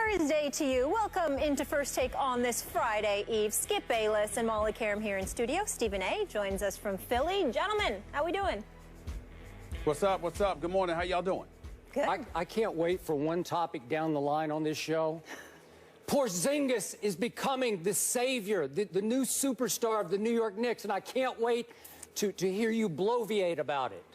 Thursday to you. Welcome into First Take on this Friday Eve. Skip Bayless and Molly Karam here in studio. Stephen A. joins us from Philly. Gentlemen, how we doing? What's up? What's up? Good morning. How y'all doing? Good. I can't wait for one topic down the line on this show. Porzingis is becoming the savior, the new superstar of the New York Knicks, and I can't wait to hear you bloviate about it.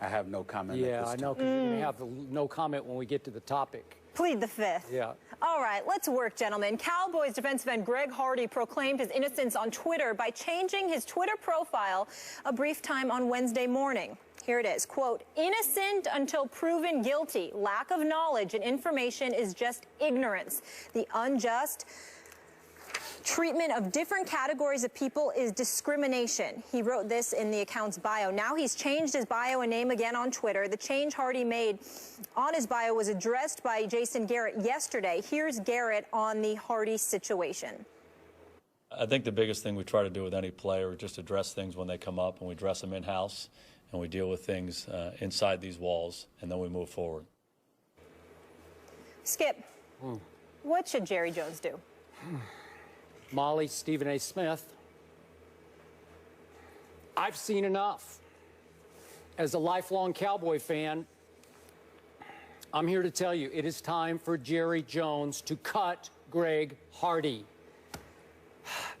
I have no comment. Yeah, I know, because you're going to have no comment when we get to the topic. Plead the fifth. Yeah. All right, let's work, gentlemen. Cowboys defensive end Greg Hardy proclaimed his innocence on Twitter by changing his Twitter profile a brief time on Wednesday morning. Here it is, quote, "Innocent until proven guilty. Lack of knowledge and information is just ignorance. The unjust treatment of different categories of people is discrimination." He wrote this in the account's bio. Now he's changed his bio and name again on Twitter. The change Hardy made on his bio was addressed by Jason Garrett yesterday. Here's Garrett on the Hardy situation. I think the biggest thing we try to do with any player is just address things when they come up, and we address them in-house, and we deal with things inside these walls, and then we move forward. Skip, what should Jerry Jones do? Molly, Stephen A. Smith, I've seen enough. As a lifelong Cowboy fan, I'm here to tell you it is time for Jerry Jones to cut Greg Hardy.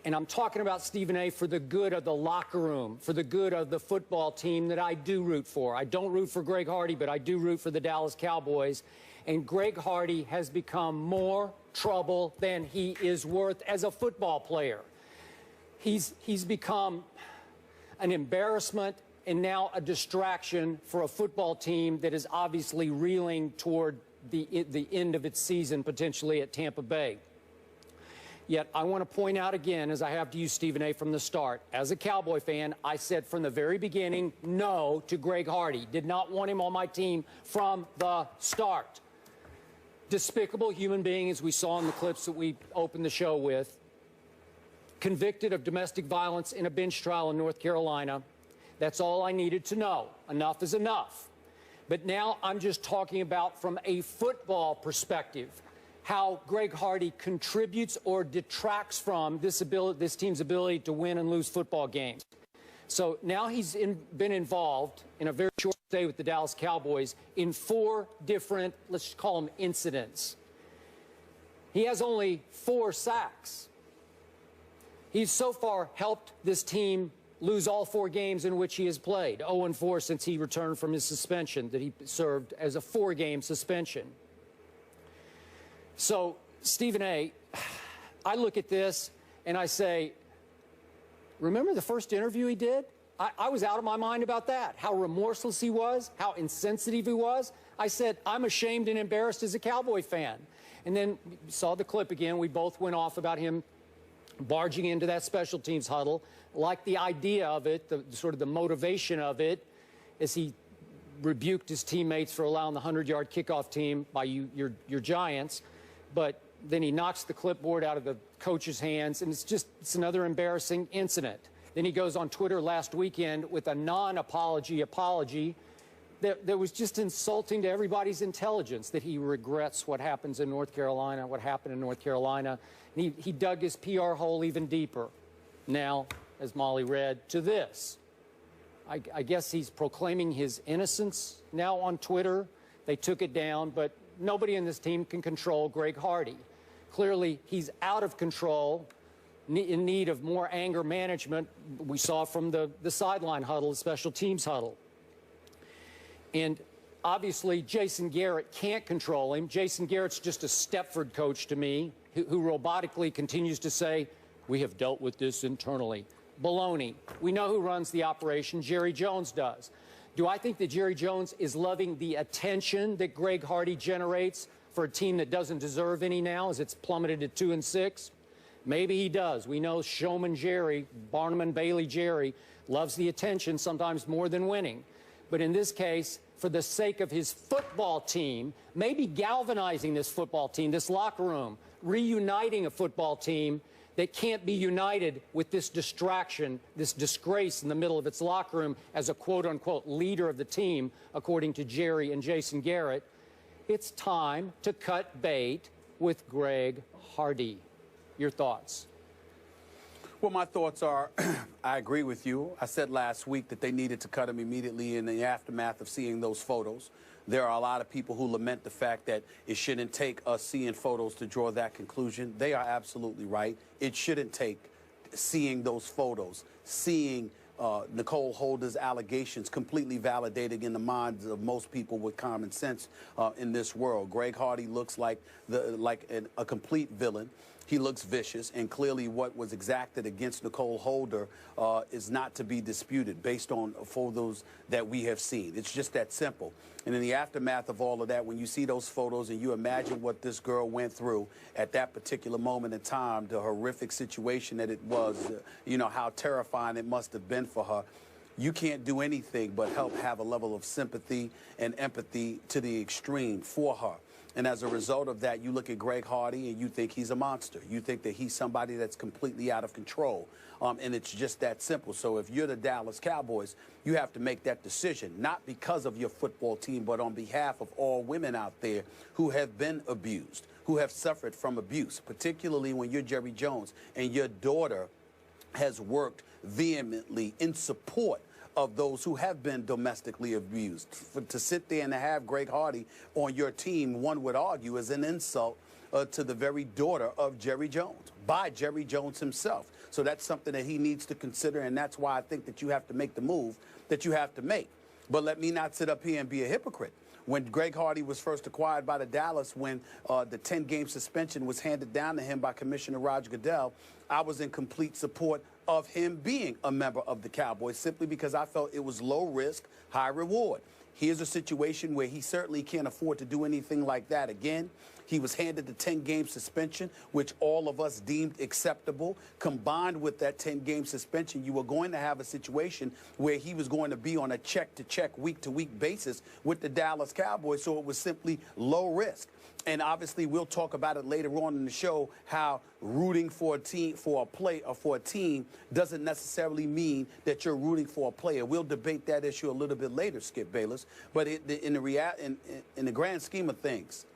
And I'm talking about, Stephen A., for the good of the locker room, for the good of the football team that I do root for. I don't root for Greg Hardy, but I do root for the Dallas Cowboys. And Greg Hardy has become more trouble than he is worth as a football player. He's become an embarrassment and now a distraction for a football team that is obviously reeling toward the end of its season, potentially at Tampa Bay. Yet I want to point out again, as I have to you, Stephen A., from the start, as a Cowboy fan, I said from the very beginning no to Greg Hardy. Did not want him on my team from the start. Despicable human being, as we saw in the clips that we opened the show with. Convicted of domestic violence in a bench trial in North Carolina. That's all I needed to know. Enough is enough. But now I'm just talking about from a football perspective, how Greg Hardy contributes or detracts from this team's ability to win and lose football games. So now he's been involved in a very short stay with the Dallas Cowboys in 4 different, let's just call them incidents. He has only 4 sacks. He's so far helped this team lose all 4 games in which he has played, 0-4 since he returned from his suspension that he served as a 4-game suspension. So, Stephen A., I look at this and I say, remember the first interview he did? I was out of my mind about that, how remorseless he was, how insensitive he was. I said, I'm ashamed and embarrassed as a Cowboy fan. And then saw the clip again. We both went off about him barging into that special teams huddle, like the idea of it, sort of the motivation of it, as he rebuked his teammates for allowing the 100-yard kickoff team by your Giants. But then he knocks the clipboard out of the coach's hands, and it's another embarrassing incident. Then he goes on Twitter last weekend with a non-apology apology that was just insulting to everybody's intelligence, that he regrets what happens in North Carolina, what happened in North Carolina. And he dug his PR hole even deeper. Now, as Molly read, to this. I guess he's proclaiming his innocence now on Twitter. They took it down, but nobody in this team can control Greg Hardy. Clearly, he's out of control, in need of more anger management. We saw from the sideline huddle, the special teams huddle. And obviously, Jason Garrett can't control him. Jason Garrett's just a Stepford coach to me, who robotically continues to say, we have dealt with this internally. Baloney. We know who runs the operation. Jerry Jones does. Do I think that Jerry Jones is loving the attention that Greg Hardy generates for a team that doesn't deserve any now, as it's plummeted to 2-6? Maybe he does. We know Showman Jerry, Barnum and Bailey Jerry, loves the attention sometimes more than winning. But in this case, for the sake of his football team, maybe galvanizing this football team, this locker room, reuniting a football team that can't be united with this distraction, this disgrace in the middle of its locker room as a quote-unquote leader of the team, according to Jerry and Jason Garrett. it's time to cut bait with Greg Hardy. Your thoughts? Well, my thoughts are, I agree with you. I said last week that they needed to cut him immediately in the aftermath of seeing those photos. There are a lot of people who lament the fact that it shouldn't take us seeing photos to draw that conclusion. They are absolutely right. It shouldn't take seeing those photos, seeing Nicole Holder's allegations completely validated in the minds of most people with common sense in this world. Greg Hardy looks like a complete villain. He looks vicious, and clearly what was exacted against Nicole Holder is not to be disputed based on photos that we have seen. It's just that simple. And in the aftermath of all of that, when you see those photos and you imagine what this girl went through at that particular moment in time, the horrific situation that it was, you know, how terrifying it must have been for her, you can't do anything but help have a level of sympathy and empathy to the extreme for her. And as a result of that, you look at Greg Hardy and you think he's a monster. You think that he's somebody that's completely out of control. And it's just that simple. So if you're the Dallas Cowboys, you have to make that decision, not because of your football team, but on behalf of all women out there who have been abused, who have suffered from abuse, particularly when you're Jerry Jones and your daughter has worked vehemently in support of those who have been domestically abused. To sit there and to have Greg Hardy on your team, one would argue, is an insult to the very daughter of Jerry Jones, by Jerry Jones himself. So that's something that he needs to consider, and that's why I think that you have to make the move that you have to make. But let me not sit up here and be a hypocrite. When Greg Hardy was first acquired by the Dallas, when the 10-game suspension was handed down to him by Commissioner Roger Goodell, I was in complete support of him being a member of the Cowboys, simply because I felt it was low risk, high reward. Here's a situation where he certainly can't afford to do anything like that again. He was handed the 10-game suspension, which all of us deemed acceptable. Combined with that 10-game suspension, you were going to have a situation where he was going to be on a check-to-check, week-to-week basis with the Dallas Cowboys, so it was simply low risk. And obviously, we'll talk about it later on in the show, how rooting for a team, for a play, or for a team doesn't necessarily mean that you're rooting for a player. We'll debate that issue a little bit later, Skip Bayless. But in the grand scheme of things,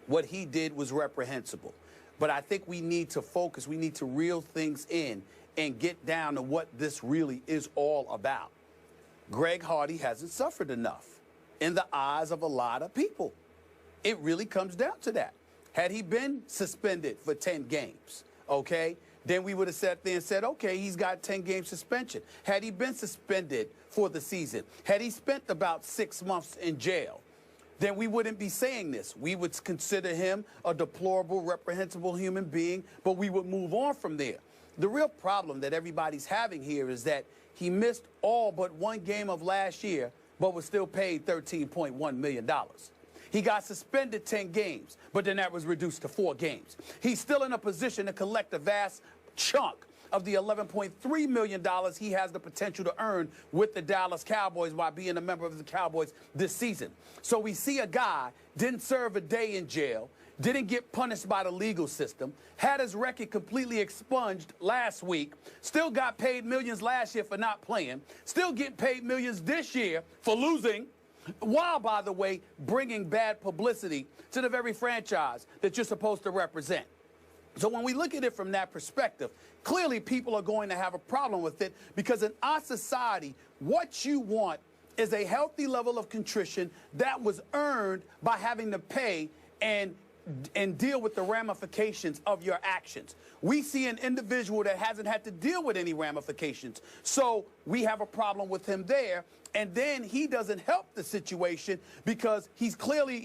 what he did was reprehensible. But I think we need to focus. We need to reel things in and get down to what this really is all about. Greg Hardy hasn't suffered enough in the eyes of a lot of people. It really comes down to that. Had he been suspended for 10 games, okay, then we would have sat there and said, okay, he's got 10-game suspension. Had he been suspended for the season, had he spent about 6 months in jail, then we wouldn't be saying this. We would consider him a deplorable, reprehensible human being, but we would move on from there. The real problem that everybody's having here is that he missed all but one game of last year, but was still paid $13.1 million. He got suspended 10 games, but then that was reduced to 4 games. He's still in a position to collect a vast chunk of the $11.3 million he has the potential to earn with the Dallas Cowboys by being a member of the Cowboys this season. So we see a guy didn't serve a day in jail, didn't get punished by the legal system, had his record completely expunged last week, still got paid millions last year for not playing, still getting paid millions this year for losing, while, by the way, bringing bad publicity to the very franchise that you're supposed to represent. So when we look at it from that perspective, clearly people are going to have a problem with it, because in our society, what you want is a healthy level of contrition that was earned by having to pay and deal with the ramifications of your actions. We see an individual that hasn't had to deal with any ramifications, so we have a problem with him there. And then he doesn't help the situation because he's clearly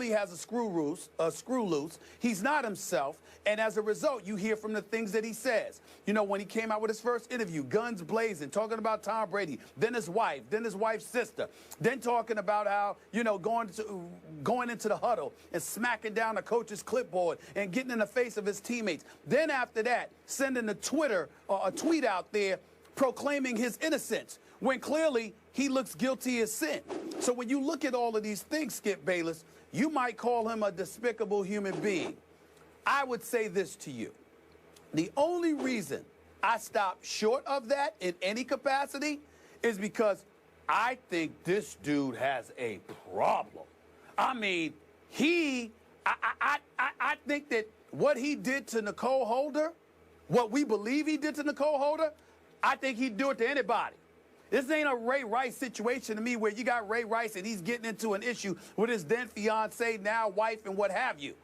has a screw loose. He's not himself. And as a result, you hear from the things that he says. You know, when he came out with his first interview, guns blazing, talking about Tom Brady, then his wife, then his wife's sister, then talking about how, you know, going into the huddle and smacking down the coach's clipboard and getting in the face of his teammates. Then after that, sending a tweet out there proclaiming his innocence, when clearly he looks guilty as sin. So when you look at all of these things, Skip Bayless, you might call him a despicable human being. I would say this to you. The only reason I stop short of that in any capacity is because I think this dude has a problem. I mean, I think that what he did to Nicole Holder, what we believe he did to Nicole Holder, I think he'd do it to anybody. This ain't a Ray Rice situation to me where you got Ray Rice and he's getting into an issue with his then fiance, now wife, and what have you.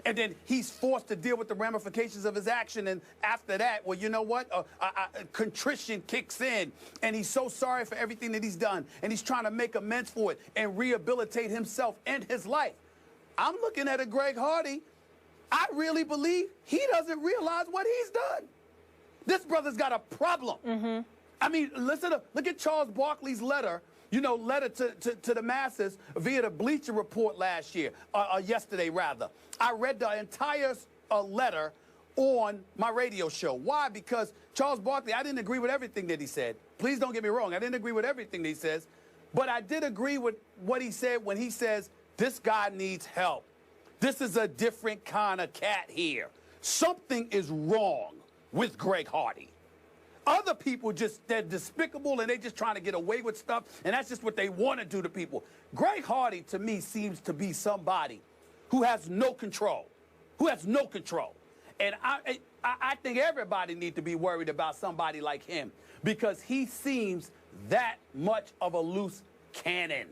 And then he's forced to deal with the ramifications of his action. And after that, well, you know what? Contrition kicks in. And he's so sorry for everything that he's done. And he's trying to make amends for it and rehabilitate himself and his life. I'm looking at a Greg Hardy. I really believe he doesn't realize what he's done. This brother's got a problem. Mm-hmm. I mean, look at Charles Barkley's letter. Letter to the masses via the Bleacher Report yesterday rather. I read the entire letter on my radio show. Why? Because Charles Barkley, I didn't agree with everything that he said. Please don't get me wrong. I didn't agree with everything that he says. But I did agree with what he said when he says, this guy needs help. This is a different kind of cat here. Something is wrong with Greg Hardy. Other people they're despicable and they're just trying to get away with stuff, and that's just what they want to do to people. Greg Hardy, to me, seems to be somebody who has no control. And I think everybody needs to be worried about somebody like him because he seems that much of a loose cannon.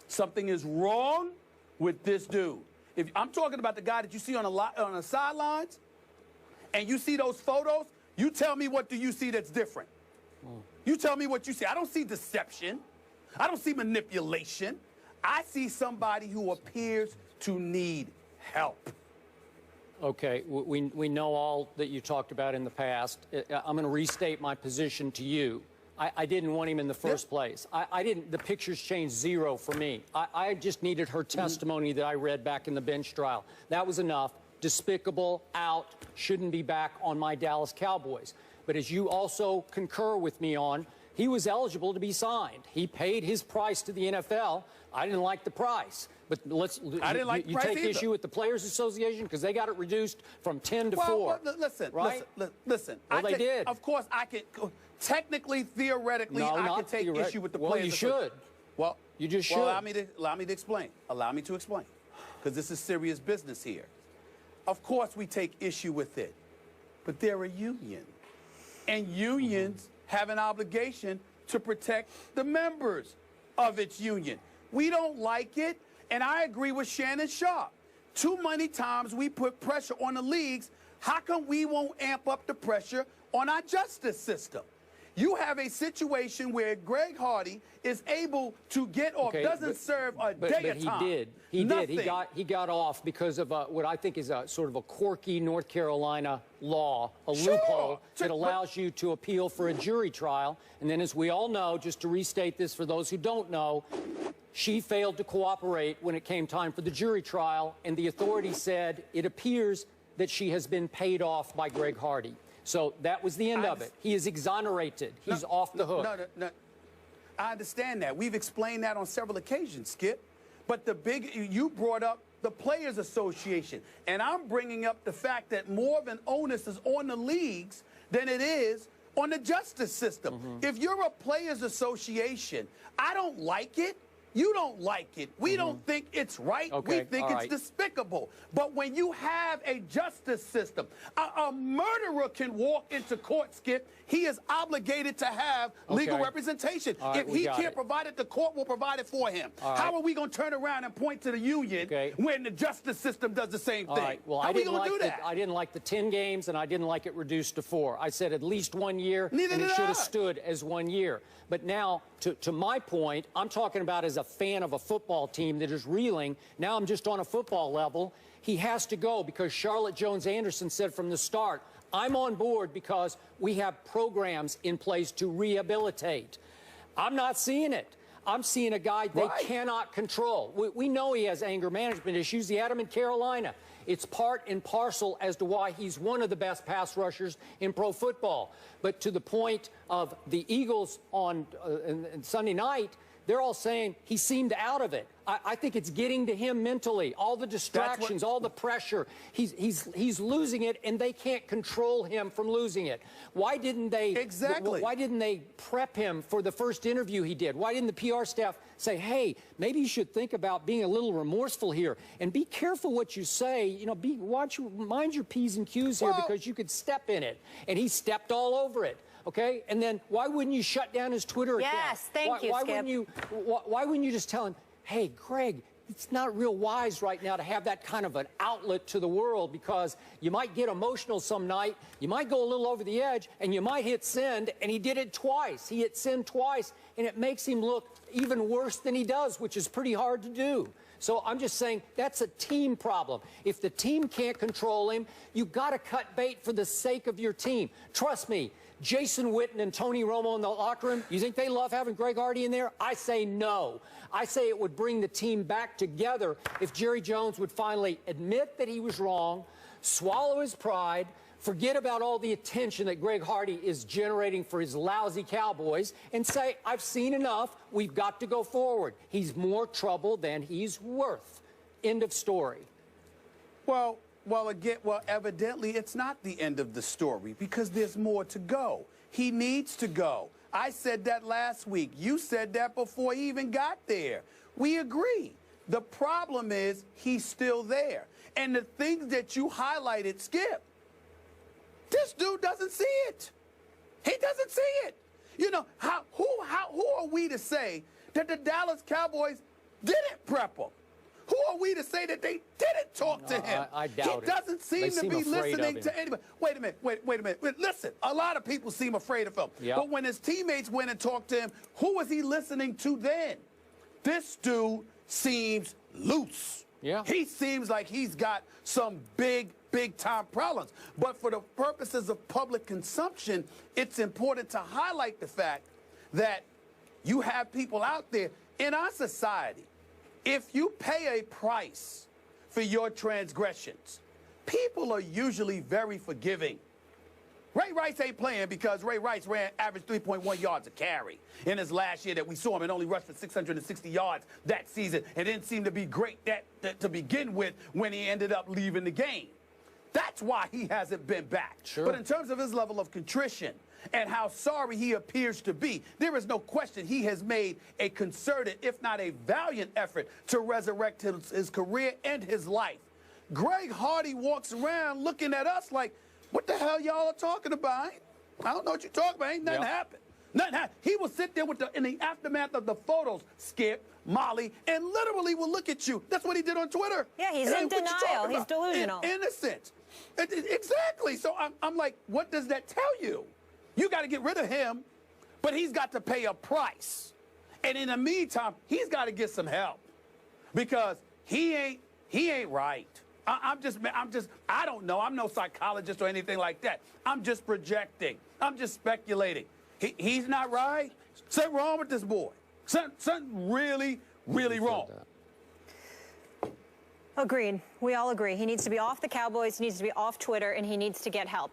Something is wrong with this dude. If I'm talking about the guy that you see on the sidelines and you see those photos, you tell me what do you see that's different. You tell me what you see. I don't see deception. I don't see manipulation. I see somebody who appears to need help. Okay, we know all that you talked about in the past. I'm going to restate my position to you. I didn't want him in the first place. The pictures changed zero for me. I just needed her testimony that I read back in the bench trial. That was enough. Despicable, out, shouldn't be back on my Dallas Cowboys. But as you also concur with me on, he was eligible to be signed. He paid his price to the NFL. I didn't like the price. But I didn't like the price take either. Issue with the Players Association because they got it reduced from 10 to 4. Well, listen. Well, they did. Of course, I can, technically, theoretically, I can take issue with the Players Association. Well, you should. Well, you just should. Well, allow me to explain. Allow me to explain. Because this is serious business here. Of course, we take issue with it. But they're a union. And unions have an obligation to protect the members of its union. We don't like it, and I agree with Shannon Sharp. Too many times we put pressure on the leagues. How come we won't amp up the pressure on our justice system? You have a situation where Greg Hardy is able to get off, doesn't serve a day of time. He did. He got off because of what I think is a sort of a quirky North Carolina law, a loophole that allows you to appeal for a jury trial. And then, as we all know, just to restate this for those who don't know, she failed to cooperate when it came time for the jury trial, and the authority said it appears that she has been paid off by Greg Hardy. So that was the end of it. He is exonerated. He's off the hook. No. I understand that. We've explained that on several occasions, Skip. But you brought up the Players Association. And I'm bringing up the fact that more of an onus is on the leagues than it is on the justice system. If you're a Players Association, I don't like it. You don't like it. We don't think it's right. We think it's despicable. But when you have a justice system, a murderer can walk into court, Skip. He is obligated to have legal representation. If he can't provide it, the court will provide it for him. How are we going to turn around and point to the union when the justice system does the same thing? Well, How are we going to do that? I didn't like the 10 games, and I didn't like it reduced to 4. I said at least 1 year, and it should have stood as 1 year. But now, to my point, I'm talking about as a fan of a football team that is reeling. Now I'm just on a football level. He has to go because Charlotte Jones-Anderson said from the start, I'm on board because we have programs in place to rehabilitate. I'm not seeing it. I'm seeing a guy they cannot control. We know he has anger management issues. He had them in Carolina. It's part and parcel as to why he's one of the best pass rushers in pro football. But to the point of the Eagles on Sunday night, they're all saying he seemed out of it. I think it's getting to him mentally. All the distractions, all the pressure. He's losing it, and they can't control him from losing it. Why didn't they? Exactly. Why didn't they prep him for the first interview he did? Why didn't the PR staff say, hey, maybe you should think about being a little remorseful here and be careful what you say? You know, mind your P's and Q's here, because you could step in it. And he stepped all over it. Okay, and then why wouldn't you shut down his Twitter account? Yes, thank you, Skip. Why wouldn't you just tell him, hey, Greg, it's not real wise right now to have that kind of an outlet to the world, because you might get emotional some night, you might go a little over the edge, and you might hit send, and he did it twice. He hit send twice, and it makes him look even worse than he does, which is pretty hard to do. So I'm just saying that's a team problem. If the team can't control him, you've got to cut bait for the sake of your team. Trust me, Jason Witten and Tony Romo in the locker room, you think they love having Greg Hardy in there? I say no. I say it would bring the team back together if Jerry Jones would finally admit that he was wrong, swallow his pride, forget about all the attention that Greg Hardy is generating for his lousy Cowboys, and say, I've seen enough. We've got to go forward. He's more trouble than he's worth. End of story. Well, evidently it's not the end of the story, because there's more to go. He needs to go. I said that last week. You said that before he even got there. We agree. The problem is he's still there. And the things that you highlighted, Skip, this dude doesn't see it. He doesn't see it. You know, who are we to say that the Dallas Cowboys didn't prep him? Who are we to say that they didn't talk to him? I doubt he doesn't seem to be listening to anybody. Wait a minute. Listen, a lot of people seem afraid of him. Yep. But when his teammates went and talked to him, who was he listening to then? This dude seems loose. Yeah. He seems like he's got some big time problems. But for the purposes of public consumption, it's important to highlight the fact that you have people out there in our society. If you pay a price for your transgressions, people are usually very forgiving. Ray Rice ain't playing because Ray Rice ran average 3.1 yards a carry in his last year that we saw him, and only rushed for 660 yards that season, and didn't seem to be great to begin with when he ended up leaving the game. That's why he hasn't been back. Sure. But in terms of his level of contrition and how sorry he appears to be, there is no question he has made a concerted, if not a valiant effort to resurrect his career and his life. Greg Hardy walks around looking at us like, what the hell y'all are talking about? I don't know what you're talking about. Ain't nothing happened. Nothing happened. He will sit there in the aftermath of the photos, Skip, Molly, and literally will look at you. That's what he did on Twitter. Yeah, he's in denial. He's delusional. Innocent. Exactly. So I'm like, what does that tell you? You got to get rid of him, but he's got to pay a price. And in the meantime, he's got to get some help, because he ain't right. I don't know. I'm no psychologist or anything like that. I'm just projecting. I'm just speculating. He's not right. Something wrong with this boy. Something really, really wrong. Agreed. We all agree. He needs to be off the Cowboys, he needs to be off Twitter, and he needs to get help.